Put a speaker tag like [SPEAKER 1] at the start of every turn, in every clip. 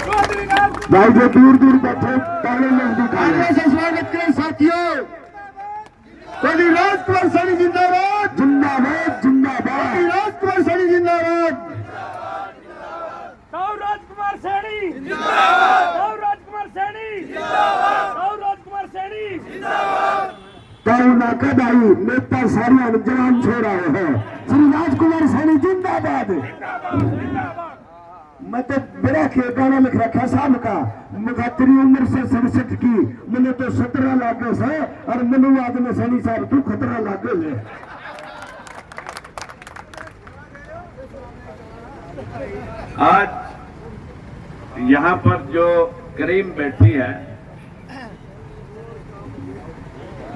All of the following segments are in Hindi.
[SPEAKER 1] भाई जो दूर दूर बैठे पहले लोग दिखाए स्वागत करें साथियों। कोई राजकुमार सैनी जिंदाबाद जिंदाबाद जिंदाबाद, राजकुमार सैनी जिंदाबाद,
[SPEAKER 2] राजकुमार सैनी जिंदाबाद, राजकुमार सैनी जिंदाबाद, राजकुमार सैनी जिंदाबाद।
[SPEAKER 1] ना कदाई नेता सारिया जवान छोड़ा है श्री राजकुमार सैनी जिंदाबाद। मैं तो बड़ा के गाना लिख रखा साहब का, मैं तेरी उम्र से 67 की, मैंने तो 17 लागे से और मनु आदमी सैनी साहब तू 17 लागे है।
[SPEAKER 3] आज यहाँ पर जो करीम बैठी है,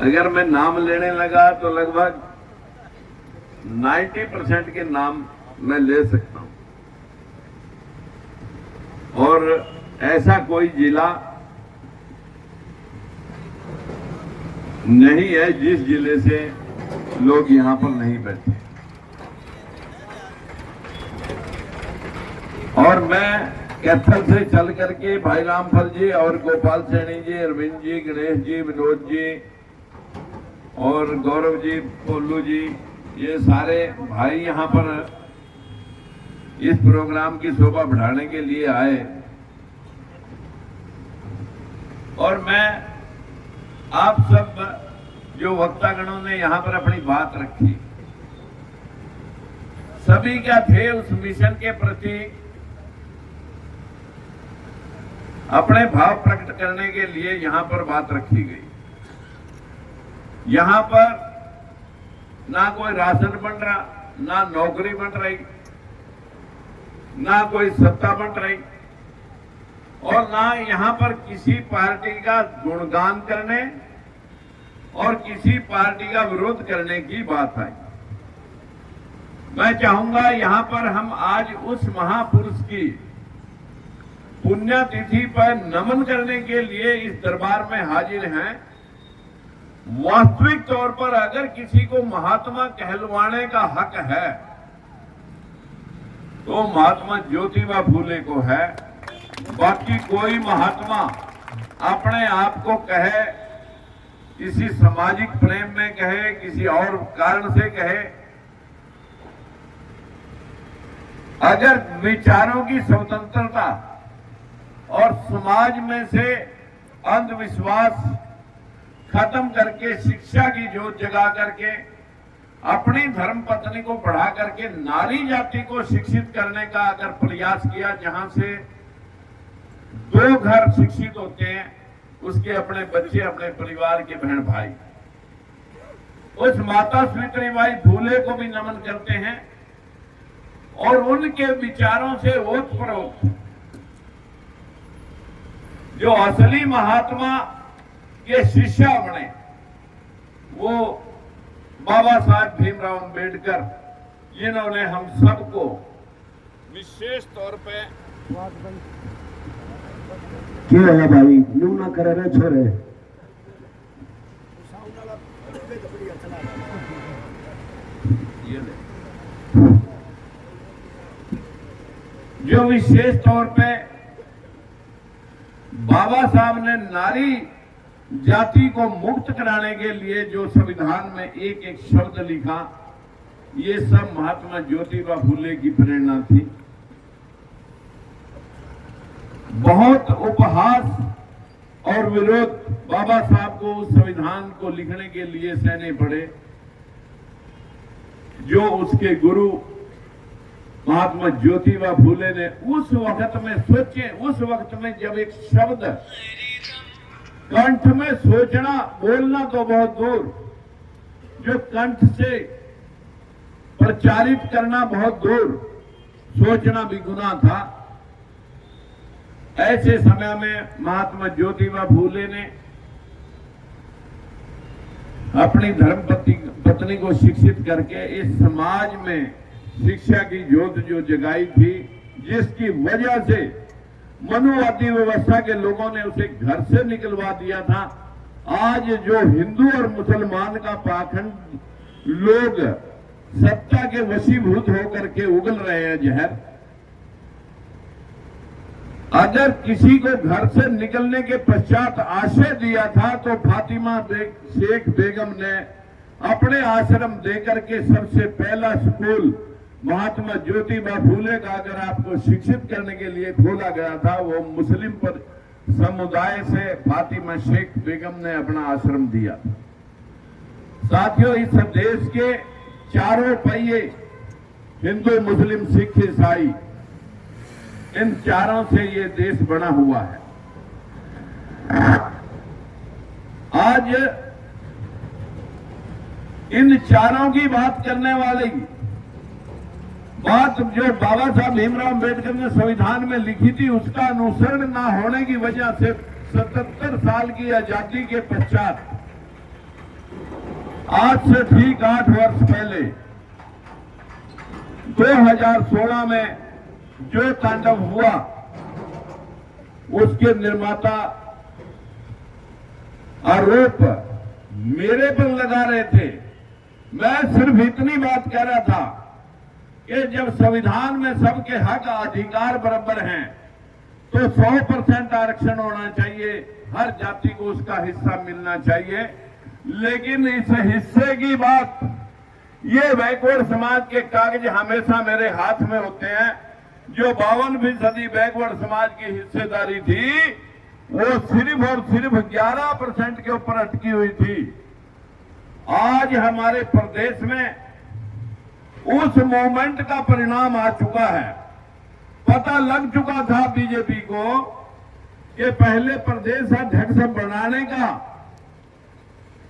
[SPEAKER 3] अगर मैं नाम लेने लगा तो लगभग 90% के नाम मैं ले सकता हूं। और ऐसा कोई जिला नहीं है जिस जिले से लोग यहां पर नहीं बैठे। और मैं कैथल से चल करके भाई रामफल जी और गोपाल सैनी जी, अरविंद जी, गणेश जी, विनोद जी और गौरव जी, पोलू जी, ये सारे भाई यहाँ पर इस प्रोग्राम की शोभा बढ़ाने के लिए आए। और मैं आप सब जो वक्तागणों ने यहाँ पर अपनी बात रखी, सभी क्या थे उस मिशन के प्रति अपने भाव प्रकट करने के लिए यहाँ पर बात रखी गई। यहाँ पर ना कोई राशन बन रहा, ना नौकरी बन रही, ना कोई सत्ता बन रही, और ना यहाँ पर किसी पार्टी का गुणगान करने और किसी पार्टी का विरोध करने की बात आई। मैं चाहूंगा यहाँ पर हम आज उस महापुरुष की पुण्यतिथि पर नमन करने के लिए इस दरबार में हाजिर हैं। वास्तविक तौर पर अगर किसी को महात्मा कहलवाने का हक है तो महात्मा ज्योतिबा फूले को है। बाकी कोई महात्मा अपने आप को कहे, किसी सामाजिक प्रेम में कहे, किसी और कारण से कहे, अगर विचारों की स्वतंत्रता और समाज में से अंधविश्वास खत्म करके शिक्षा की जोत जगा करके अपनी धर्म पत्नी को बढ़ा करके नारी जाति को शिक्षित करने का अगर प्रयास किया, जहां से 2 घर शिक्षित होते हैं, उसके अपने बच्चे, अपने परिवार के बहन भाई, उस माता सावित्रीबाई फूले को भी नमन करते हैं। और उनके विचारों से ओतप्रोत जो असली महात्मा के शिष्य बने, वो बाबा साहब भीमराव अंबेडकर, जिन्होंने हम सबको विशेष तौर पे
[SPEAKER 1] क्या है भाई नू ना करे रे छोरे,
[SPEAKER 3] ये जो विशेष तौर पे बाबा साहब ने नारी जाति को मुक्त कराने के लिए जो संविधान में एक एक शब्द लिखा, ये सब महात्मा ज्योतिबा फूले की प्रेरणा थी। बहुत उपहास और विरोध बाबा साहब को उस संविधान को लिखने के लिए सहने पड़े। जो उसके गुरु महात्मा ज्योतिबा फूले ने उस वक्त में सोचे, उस वक्त में जब एक शब्द कंठ में सोचना, बोलना तो बहुत दूर, जो कंठ से प्रचारित करना बहुत दूर, सोचना भी गुनाह था। ऐसे समय में महात्मा ज्योतिबा फूले ने अपनी धर्म पत्नी को शिक्षित करके इस समाज में शिक्षा की ज्योत जो जगाई थी, जिसकी वजह से मनुवादी व्यवस्था के लोगों ने उसे घर से निकलवा दिया था। आज जो हिंदू और मुसलमान का पाखंड लोग सत्ता के वशीभूत होकर के उगल रहे हैं जहर, अगर किसी को घर से निकलने के पश्चात आश्रय दिया था तो फातिमा शेख बेगम ने अपने आश्रम देकर के सबसे पहला स्कूल महात्मा ज्योतिबा फूले का अगर आपको शिक्षित करने के लिए खोला गया था, वो मुस्लिम पर समुदाय से फातिमा शेख बेगम ने अपना आश्रम दिया। साथियों, इस देश के चारों पहिए हिंदू, मुस्लिम, सिख, ईसाई, इन चारों से ये देश बना हुआ है। आज इन चारों की बात करने वाली बात जो बाबा साहब भीमराव अम्बेडकर ने संविधान में लिखी थी, उसका अनुसरण न होने की वजह से 77 साल की आजादी के पश्चात आज से ठीक 8 वर्ष पहले 2016 में जो तांडव हुआ, उसके निर्माता आरोप मेरे पर लगा रहे थे। मैं सिर्फ इतनी बात कह रहा था कि जब संविधान में सबके हक अधिकार बराबर हैं तो 100% आरक्षण होना चाहिए, हर जाति को उसका हिस्सा मिलना चाहिए। लेकिन इस हिस्से की बात, ये बैकवर्ड समाज के कागज हमेशा मेरे हाथ में होते हैं। जो 52% बैकवर्ड समाज की हिस्सेदारी थी, वो सिर्फ और सिर्फ 11% के ऊपर अटकी हुई थी। आज हमारे प्रदेश में उस मूवमेंट का परिणाम आ चुका है। पता लग चुका था बीजेपी को कि पहले प्रदेश अध्यक्ष बनाने का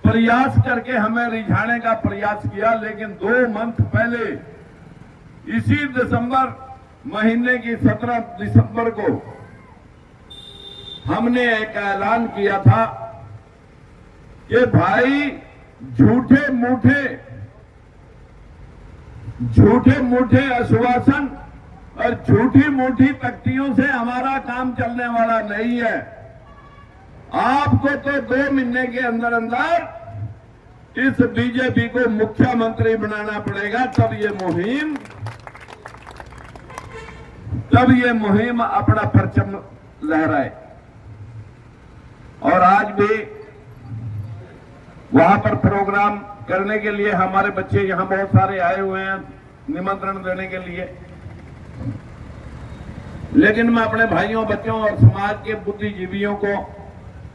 [SPEAKER 3] प्रयास करके हमें रिझाने का प्रयास किया, लेकिन 2 मंथ पहले इसी दिसंबर महीने की 17 दिसंबर को हमने एक ऐलान किया था कि भाई झूठे मूठे आश्वासन और झूठी मूठी तख्तियों से हमारा काम चलने वाला नहीं है। आपको तो 2 महीने के अंदर अंदर इस बीजेपी को मुख्यमंत्री बनाना पड़ेगा, तब ये मुहिम अपना परचम लहराए। और आज भी वहां पर प्रोग्राम करने के लिए हमारे बच्चे यहां बहुत सारे आए हुए हैं निमंत्रण देने के लिए। लेकिन मैं अपने भाइयों, बच्चों और समाज के बुद्धिजीवियों को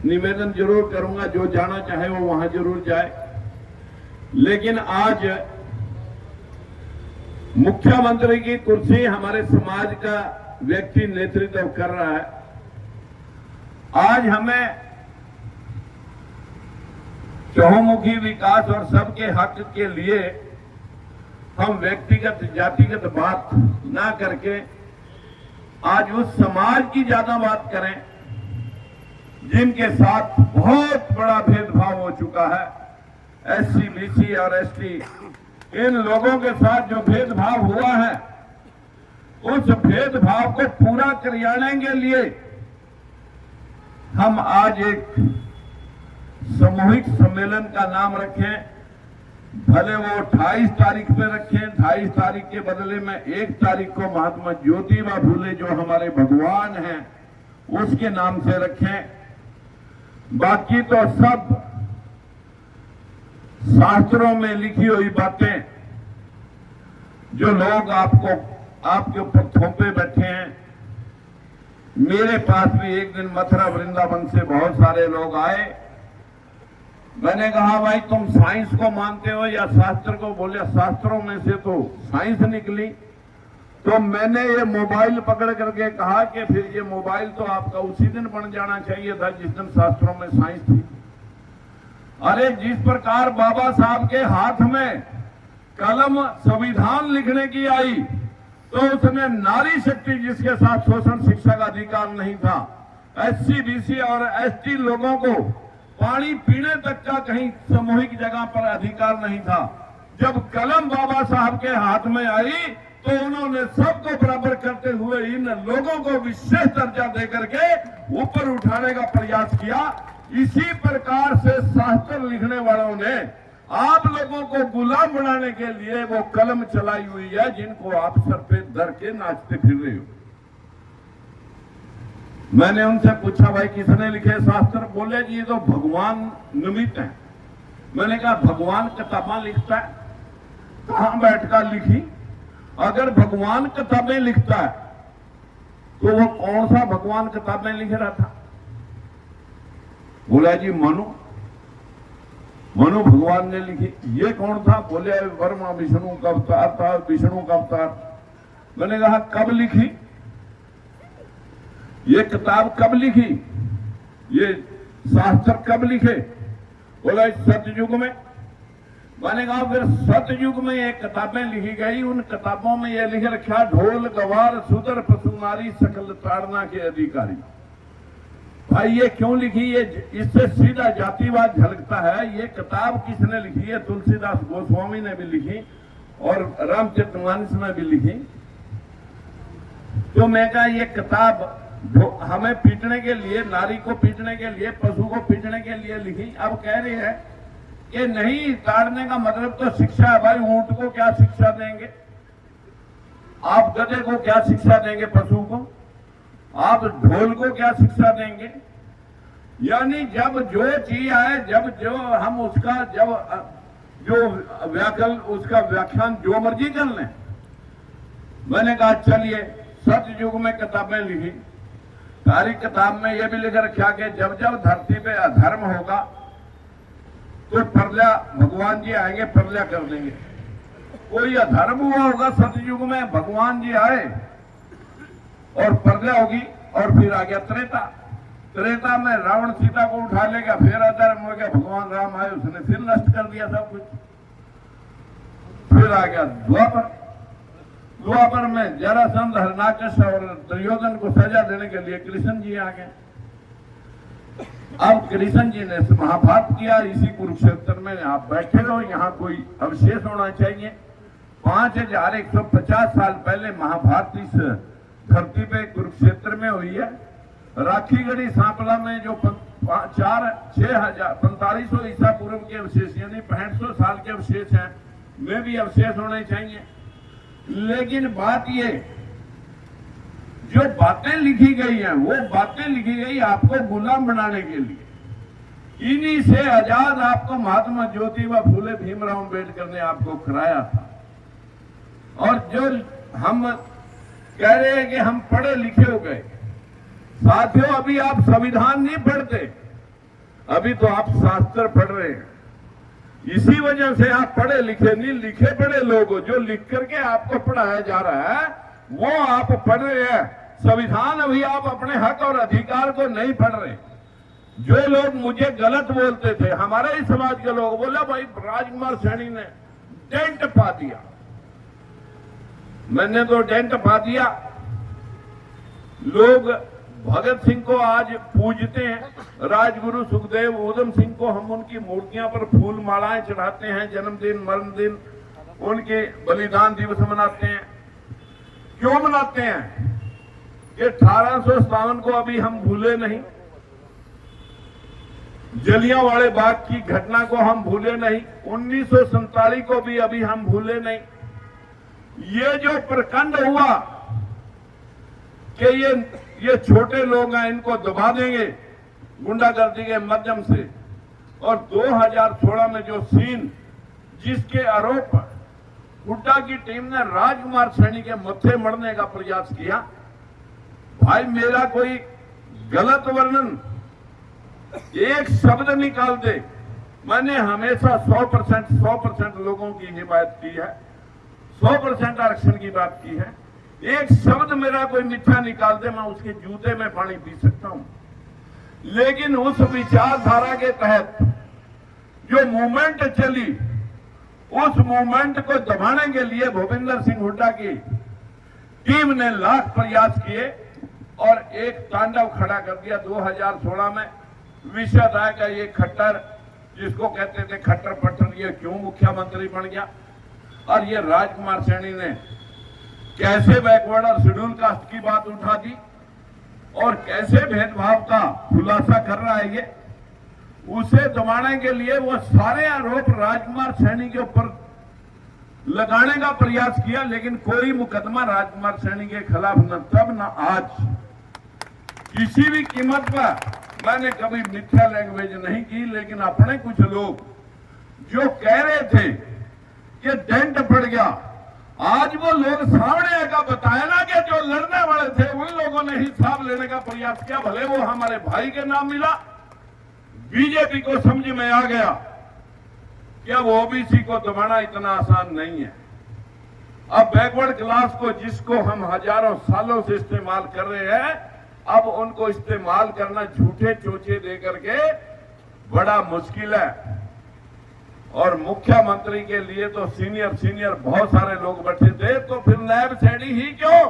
[SPEAKER 3] निवेदन जरूर करूंगा, जो जाना चाहे वो वहां जरूर जाए। लेकिन आज मुख्यमंत्री की कुर्सी हमारे समाज का व्यक्ति नेतृत्व कर रहा है। आज हमें चहुमुखी विकास और सबके हक के लिए हम व्यक्तिगत जातिगत बात ना करके आज उस समाज की ज्यादा बात करें जिनके साथ बहुत बड़ा भेदभाव हो चुका है। एससी, बीसी और एसटी, इन लोगों के साथ जो भेदभाव हुआ है, उस भेदभाव को पूरा कराने के लिए हम आज एक सामूहिक सम्मेलन का नाम रखें। भले वो 28 तारीख पे रखें, 28 तारीख के बदले में 1 तारीख को महात्मा ज्योतिबा फूले जो हमारे भगवान हैं उसके नाम से रखें। बाकी तो सब शास्त्रों में लिखी हुई बातें जो लोग आपके ऊपर थोपे बैठे हैं। मेरे पास भी एक दिन मथुरा वृंदावन से बहुत सारे लोग आए। मैंने कहा भाई तुम साइंस को मानते हो या शास्त्र को? बोले शास्त्रों में से तो साइंस निकली। तो मैंने ये मोबाइल पकड़ करके कहा कि फिर ये मोबाइल तो आपका उसी दिन बन जाना चाहिए था जिस दिन शास्त्रों में साइंस थी। अरे जिस प्रकार बाबा साहब के हाथ में कलम संविधान लिखने की आई तो उसने नारी शक्ति जिसके साथ शोषण शिक्षा का अधिकार नहीं था, एससी, बीसी और एसटी लोगों को पानी पीने तक का कहीं सामूहिक जगह पर अधिकार नहीं था। जब कलम बाबा साहब के हाथ में आई तो उन्होंने सबको बराबर करते हुए इन लोगों को विशेष दर्जा देकर के ऊपर उठाने का प्रयास किया। इसी प्रकार से शास्त्र लिखने वालों ने आप लोगों को गुलाम बनाने के लिए वो कलम चलाई हुई है जिनको आप सर पे धर के नाचते फिर रहे हो। मैंने उनसे पूछा भाई किसने लिखे शास्त्र? बोले जी ये तो भगवान निमित्त है। मैंने कहा भगवान किताबें लिखता है, कहां बैठकर लिखी? अगर भगवान किताबें लिखता है तो वो कौन सा भगवान किताबें लिख रहा था? बोला जी मनु भगवान ने लिखी। ये कौन था? बोले वर्मा विष्णु का अवतार था, विष्णु का अवतार। मैंने कहा कब लिखी ये किताब? कब लिखी ये शास्त्र? कब लिखे? बोला सतयुग में। मैंने कहा फिर सतयुग में ये किताबें लिखी गई, उन किताबों में ये लिख रखा ढोल गवार सुदर पशु नारी सकल ताड़ना के अधिकारी। भाई ये क्यों लिखी? ये इससे सीधा जातिवाद झलकता है। ये किताब किसने लिखी है? तुलसीदास गोस्वामी ने भी लिखी और रामचरितमानस में भी लिखी। तो मैं कहा ये किताब हमें पीटने के लिए, नारी को पीटने के लिए, पशु को पीटने के लिए लिखी। अब कह रहे हैं कि नहीं, ताड़ने का मतलब तो शिक्षा है। भाई ऊंट को क्या शिक्षा देंगे आप? गधे को क्या शिक्षा देंगे? पशु को? आप ढोल को क्या शिक्षा देंगे? यानी जब जो चीज आए, जब जो हम उसका जो उसका व्याख्यान जो मर्जी कर लें। मैंने कहा चलिए सतयुग में किताबें लिखी। सारी किताब में यह भी लिख रखा कि जब जब धरती पे अधर्म होगा तो प्रलय, भगवान जी आएंगे, प्रलय कर देंगे। कोई अधर्म हुआ होगा सतयुग में, भगवान जी आए और प्रलय होगी। और फिर आ गया त्रेता में रावण सीता को उठा लेगा, फिर अधर्म हो गया, भगवान राम आए, उसने फिर नष्ट कर दिया सब कुछ। फिर आ गया द्वापर में जरासंध, हरणाकश और दुर्योधन को सजा देने के लिए कृष्ण जी आ गए। अब कृष्ण जी ने महाभारत किया इसी कुरुक्षेत्र में। आप बैठे हो, यहाँ कोई अवशेष होना चाहिए। 5150 साल पहले महाभारत इस धरती पे कुरुक्षेत्र में हुई है। राखीगढ़ी सांपला में जो 4500 ईसा पूर्व के अवशेष यानी 6500 साल के अवशेष हैं, में भी अवशेष होने चाहिए। लेकिन बात ये, जो बातें लिखी गई हैं वो बातें लिखी गई आपको गुलाम बनाने के लिए। इन्हीं से आजाद आपको महात्मा ज्योतिबा फूले भीमराव अम्बेडकर ने आपको कराया था। और जो हम कह रहे हैं कि हम पढ़े लिखे हो गए, साथियों अभी आप संविधान नहीं पढ़ते, अभी तो आप शास्त्र पढ़ रहे हैं। इसी वजह से आप पढ़े लिखे नहीं, लिखे पढ़े लोग हो। जो लिख करके आपको पढ़ाया जा रहा है वो आप पढ़ रहे हैं। संविधान अभी आप अपने हक और अधिकार को नहीं पढ़ रहे। जो लोग मुझे गलत बोलते थे, हमारे ही समाज के लोग, बोला भाई राजकुमार सैनी ने डेंट पा दिया। मैंने तो डेंट पा दिया। लोग भगत सिंह को आज पूजते हैं, राजगुरु सुखदेव ऊधम सिंह को हम उनकी मूर्तियां पर फूल मालाएं चढ़ाते हैं, जन्मदिन मरण दिन उनके बलिदान दिवस मनाते हैं। क्यों मनाते हैं? कि 1857 को अभी हम भूले नहीं, जलियांवाले बाग की घटना को हम भूले नहीं, 1947 को भी अभी हम भूले नहीं। ये जो प्रखंड हुआ कि ये छोटे लोग हैं, इनको दबा देंगे गुंडागर्दी के माध्यम से। और 2016 में जो सीन जिसके आरोप हुड्डा की टीम ने राजकुमार सैनी के मत्थे मरने का प्रयास किया, भाई मेरा कोई गलत वर्णन एक शब्द निकाल दे, मैंने हमेशा 100% लोगों की हिमायत की है, 100% आरक्षण की बात की है। एक शब्द मेरा कोई मिथ्या निकाल दे, मैं उसके जूते में पानी पी सकता हूं। लेकिन उस विचारधारा के तहत जो मूवमेंट चली, उस मूवमेंट को दबाने के लिए भूपेंद्र सिंह हुड्डा की टीम ने लाख प्रयास किए और एक तांडव खड़ा कर दिया। 2016 में विषय था कि ये खट्टर, जिसको कहते थे खट्टर पट्टर, ये क्यों मुख्यमंत्री बन गया। और ये राजकुमार सैनी ने कैसे बैकवर्ड और शेड्यूल कास्ट की बात उठा दी और कैसे भेदभाव का खुलासा कर रहा है। ये उसे दबाने के लिए वो सारे आरोप राजकुमार सैनी के ऊपर लगाने का प्रयास किया, लेकिन कोई मुकदमा राजकुमार सैनी के खिलाफ न तब न आज किसी भी कीमत पर मैंने कभी मिथ्या लैंग्वेज नहीं की, लेकिन अपने कुछ लोग जो कह रहे थे कि डेंट पड़ गया, आज वो लोग सामने आकर बताया ना कि जो लड़ने वाले थे उन लोगों ने हिसाब लेने का प्रयास किया, भले वो हमारे भाई के नाम मिला। बीजेपी को समझ में आ गया कि अब ओबीसी को दबाना इतना आसान नहीं है। अब बैकवर्ड क्लास को, जिसको हम हजारों सालों से इस्तेमाल कर रहे हैं, अब उनको इस्तेमाल करना झूठे चोचे दे करके बड़ा मुश्किल है। और मुख्यमंत्री के लिए तो सीनियर बहुत सारे लोग बैठे थे, तो फिर नायब सैनी ही क्यों?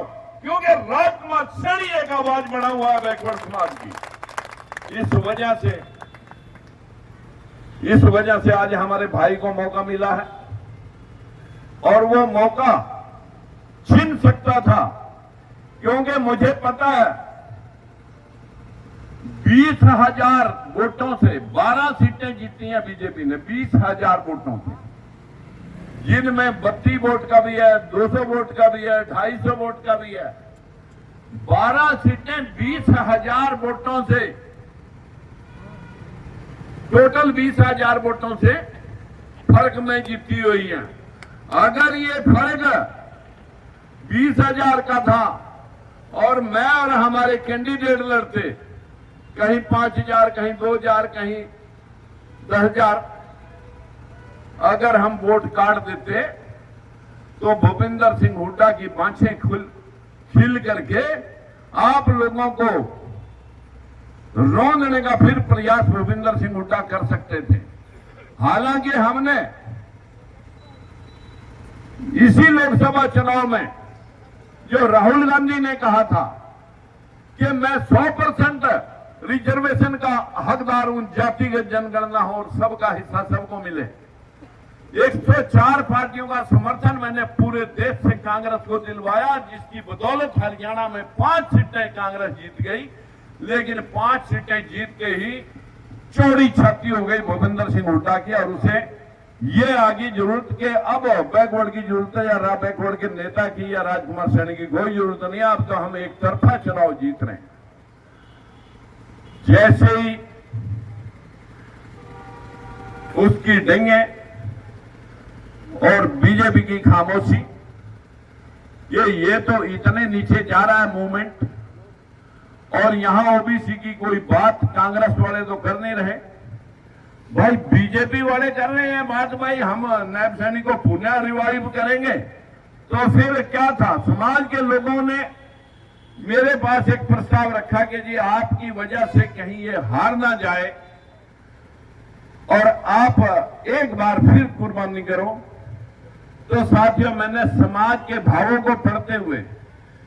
[SPEAKER 3] क्योंकि राजकुमार सैनी एक आवाज बना हुआ है बैकवर्ड समाज की। इस वजह से आज हमारे भाई को मौका मिला है, और वो मौका छीन सकता था, क्योंकि मुझे पता है 20,000 वोटों से 12 सीटें जीती हैं बीजेपी ने, 20,000 वोटों से, जिनमें 32 वोट का भी है, 200 वोट का भी है, 250 वोट का भी है। 12 सीटें 20,000 वोटों से, टोटल 20,000 वोटों से फर्क में जीती हुई है। अगर ये फर्क 20,000 का था और मैं और हमारे कैंडिडेट लड़ते, कहीं 5,000, कहीं 2,000, कहीं 10,000, अगर हम वोट काट देते तो भूपिंदर सिंह हुड्डा की बाँछें खिल करके आप लोगों को रोंदने का फिर प्रयास भूपिंदर सिंह हुड्डा कर सकते थे। हालांकि हमने इसी लोकसभा चुनाव में, जो राहुल गांधी ने कहा था कि मैं 100% रिजर्वेशन का हकदार हूं, जातिगत जनगणना हो और सबका हिस्सा सबको मिले, 104 पार्टियों का समर्थन मैंने पूरे देश से कांग्रेस को दिलवाया, जिसकी बदौलत हरियाणा में 5 सीटें कांग्रेस जीत गई। लेकिन 5 सीटें जीत के ही चौड़ी छाती हो गई भूपिंदर सिंह हुड्डा की, और उसे ये आगे जरूरत के अब बैकवर्ड की जरूरत है, या बैकवर्ड के नेता की या राजकुमार सैनी की कोई जरूरत नहीं है। अब तो हम एक तरफा चुनाव जीत रहे हैं। जैसे ही उसकी डेंगे और बीजेपी की खामोशी, ये तो इतने नीचे जा रहा है मूवमेंट, और यहां ओबीसी की कोई बात कांग्रेस वाले तो कर नहीं रहे भाई, बीजेपी वाले कर रहे हैं बात। भाई हम नायब सैनी को पुनः रिवाइव करेंगे, तो फिर क्या था? समाज के लोगों ने मेरे पास एक प्रस्ताव रखा कि जी आपकी वजह से कहीं ये हार ना जाए और आप एक बार फिर कुर्बानी करो। तो साथियों, मैंने समाज के भावों को पढ़ते हुए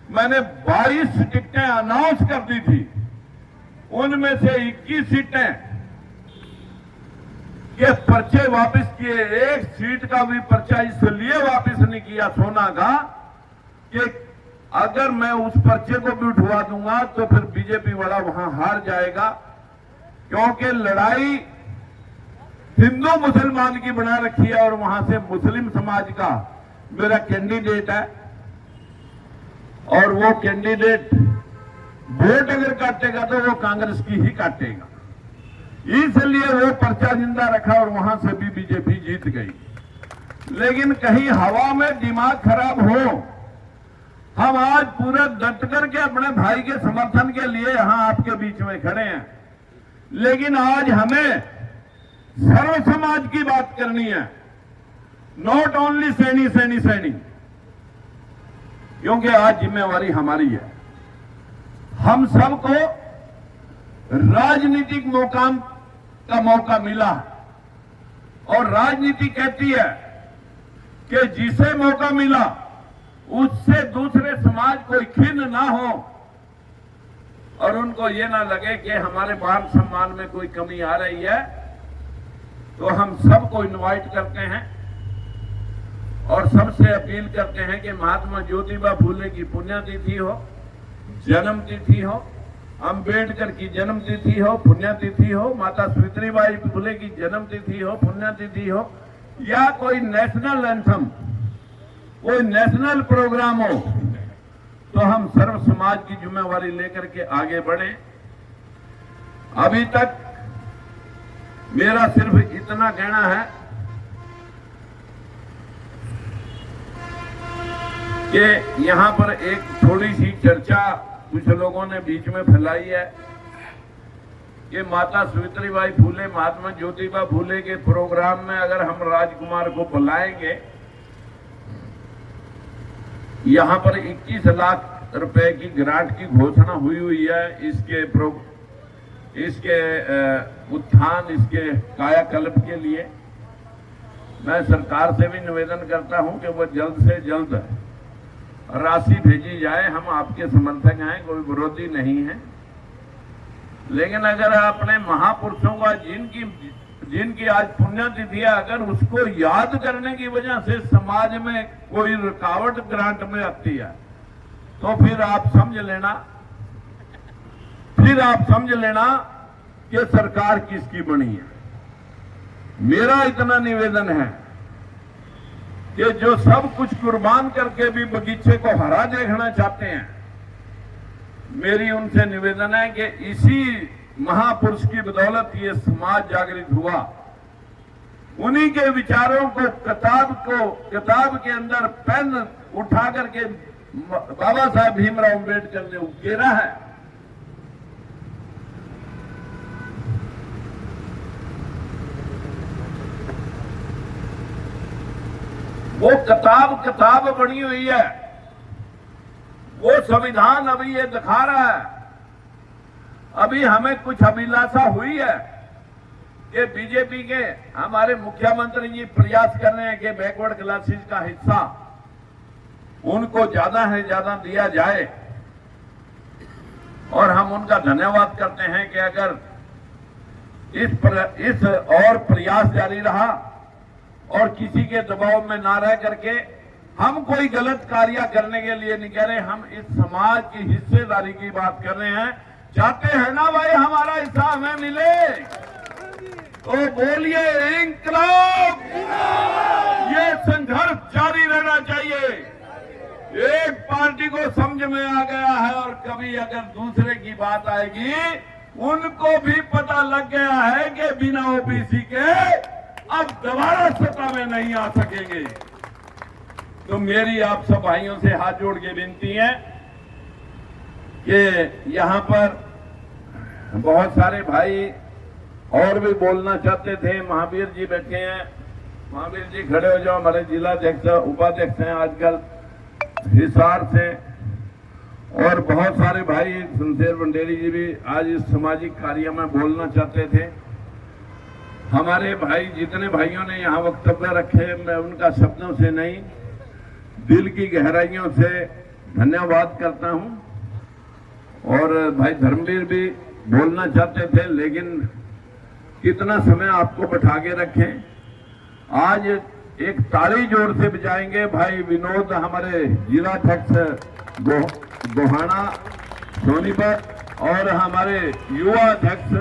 [SPEAKER 3] मैंने 22 टिकटें अनाउंस कर दी थी, उनमें से 21 सीटें के पर्चे वापस किए। एक सीट का भी पर्चा इसलिए वापस नहीं किया सोना का कि अगर मैं उस पर्चे को भी उठवा दूंगा तो फिर बीजेपी वाला वहां हार जाएगा, क्योंकि लड़ाई हिंदू मुसलमान की बना रखी है और वहां से मुस्लिम समाज का मेरा कैंडिडेट है, और वो कैंडिडेट वोट अगर काटेगा तो वो कांग्रेस की ही काटेगा, इसलिए वो पर्चा जिंदा रखा और वहां से भी बीजेपी जीत गई। लेकिन कहीं हवा में दिमाग खराब हो, हम आज पूरा डट करके अपने भाई के समर्थन के लिए यहां आपके बीच में खड़े हैं, लेकिन आज हमें सर्व समाज की बात करनी है, नॉट ओनली सैनी सैनी सैनी, क्योंकि आज जिम्मेवारी हमारी है। हम सबको राजनीतिक मुकाम का मौका मिला, और राजनीति कहती है कि जिसे मौका मिला उससे दूसरे समाज कोई खिन्न ना हो और उनको ये ना लगे कि हमारे मान सम्मान में कोई कमी आ रही है। तो हम सबको इनवाइट करते हैं और सबसे अपील करते हैं कि महात्मा ज्योतिबा फूले की पुण्यतिथि हो, जन्म तिथि हो, अंबेडकर की जन्म तिथि हो, पुण्यतिथि हो, माता सावित्रीबाई फुले की जन्म तिथि हो, पुण्यतिथि हो, या कोई नेशनल एंथम, कोई नेशनल प्रोग्राम हो, तो तो हम सर्व समाज की जिम्मेवारी लेकर के आगे बढ़े। अभी तक मेरा सिर्फ इतना कहना है कि यहां पर एक थोड़ी सी चर्चा कुछ लोगों ने बीच में फैलाई है कि माता सावित्रीबाई फुले, महात्मा ज्योतिबा फुले के प्रोग्राम में अगर हम राजकुमार को बुलाएंगे, यहां पर 21 लाख रुपए की ग्रांट की घोषणा हुई है इसके उत्थान, इसके कायाकल्प के लिए। मैं सरकार से भी निवेदन करता हूं कि वो जल्द से जल्द राशि भेजी जाए। हम आपके समर्थक हैं, कोई विरोधी नहीं है, लेकिन अगर अपने महापुरुषों का जिनकी आज पुण्यतिथि है, अगर उसको याद करने की वजह से समाज में कोई रुकावट ग्रांट में आती है, तो फिर आप समझ लेना कि सरकार किसकी बनी है। मेरा इतना निवेदन है कि जो सब कुछ कुर्बान करके भी बगीचे को हरा देखना चाहते हैं, मेरी उनसे निवेदन है कि इसी महापुरुष की बदौलत ये समाज जागृत हुआ। उन्हीं के विचारों को किताब के अंदर पेन उठा करके बाबा साहब भीमराव अम्बेडकर ने उकेरा है। वो किताब बनी हुई है, वो संविधान अभी ये दिखा रहा है। अभी हमें कुछ अभिलाषा हुई है कि बीजेपी के हमारे मुख्यमंत्री जी प्रयास कर रहे हैं कि बैकवर्ड क्लासेस का हिस्सा उनको ज्यादा से ज्यादा दिया जाए, और हम उनका धन्यवाद करते हैं कि अगर इस और प्रयास जारी रहा और किसी के दबाव में ना रह करके, हम कोई गलत कार्य करने के लिए नहीं कह रहे, हम इस समाज की हिस्सेदारी की बात कर रहे हैं। चाहते हैं ना भाई हमारा हिस्सा हमें मिले, तो बोलिए इंकलाब। ये संघर्ष जारी रहना चाहिए। एक पार्टी को समझ में आ गया है और कभी अगर दूसरे की बात आएगी, उनको भी पता लग गया है कि बिना ओबीसी के अब दोबारा सत्ता में नहीं आ सकेंगे। तो मेरी आप सब भाइयों से हाथ जोड़ के विनती है कि यहां पर बहुत सारे भाई और भी बोलना चाहते थे। महावीर जी बैठे हैं, महावीर जी खड़े हो जाओ। हमारे जिलाध्यक्ष उपाध्यक्ष हैं आजकल हिसार से, और बहुत सारे भाई शमशेर भंडेरी जी भी आज इस सामाजिक कार्य में बोलना चाहते थे। हमारे भाई जितने भाइयों ने यहाँ वक्तव्य रखे, मैं उनका शब्दों से नहीं दिल की गहराइयों से धन्यवाद करता हूं। और भाई धर्मवीर भी बोलना चाहते थे, लेकिन कितना समय आपको बैठा के रखें। आज एक ताली जोर से बजाएंगे भाई विनोद, हमारे जिलाध्यक्ष गोहाना सोनीपत, और हमारे युवा अध्यक्ष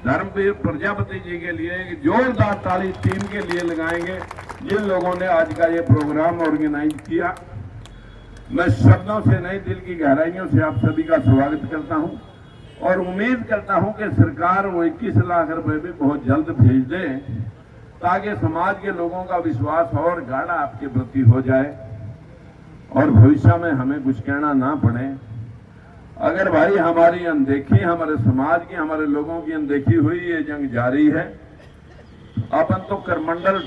[SPEAKER 3] धर्मवीर प्रजापति जी के लिए एक जोरदार ताली टीम के लिए लगाएंगे, जिन लोगों ने आज का ये प्रोग्राम ऑर्गेनाइज किया। मैं शब्दों से नहीं, दिल की गहराइयों से आप सभी का स्वागत करता हूं, और उम्मीद करता हूं कि सरकार वो 21 लाख रुपए भी बहुत जल्द भेज दे, ताकि समाज के लोगों का विश्वास और गाढ़ा आपके प्रति हो जाए और भविष्य में हमें कुछ कहना ना पड़े। अगर भाई हमारी अनदेखी, हमारे समाज की, हमारे लोगों की अनदेखी हुई, ये जंग जारी है। अपन तो करमंडल,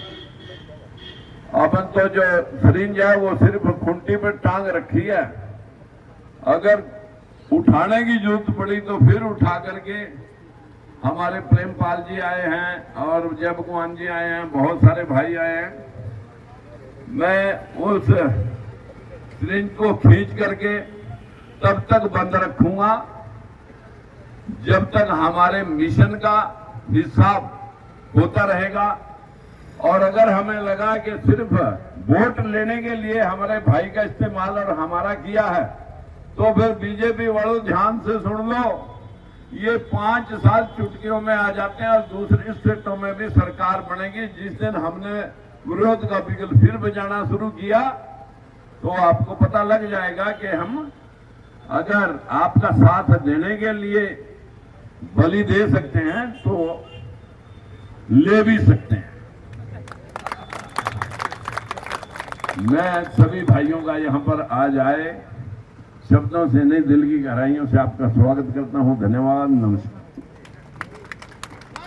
[SPEAKER 3] अपन तो जो सरिंज है वो सिर्फ खूंटी पर टांग रखी है। अगर उठाने की जरूरत पड़ी तो फिर उठा करके हमारे प्रेमपाल जी आए हैं और जय भगवान जी आए हैं, बहुत सारे भाई आए हैं। मैं उस सरिंज को खींच करके तब तक बंद रखूंगा जब तक हमारे मिशन का हिसाब होता रहेगा। और अगर हमें लगा कि सिर्फ वोट लेने के लिए हमारे भाई का इस्तेमाल और हमारा किया है, तो फिर बीजेपी वालों ध्यान से सुन लो, ये 5 साल चुटकियों में आ जाते हैं और दूसरी स्टेटों में भी सरकार बनेगी। जिस दिन हमने विरोध का बिगुल फिर बजाना शुरू किया, तो आपको पता लग जाएगा कि हम अगर आपका साथ देने के लिए बलि दे सकते हैं तो ले भी सकते हैं। मैं सभी भाइयों का यहां पर आज आए शब्दों से नहीं, दिल की गहराइयों से आपका स्वागत करता हूं। धन्यवाद, नमस्कार।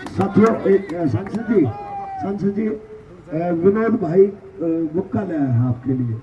[SPEAKER 1] साथियों, एक सांसद जी विनोद भाई बुक्का लाया है आपके लिए।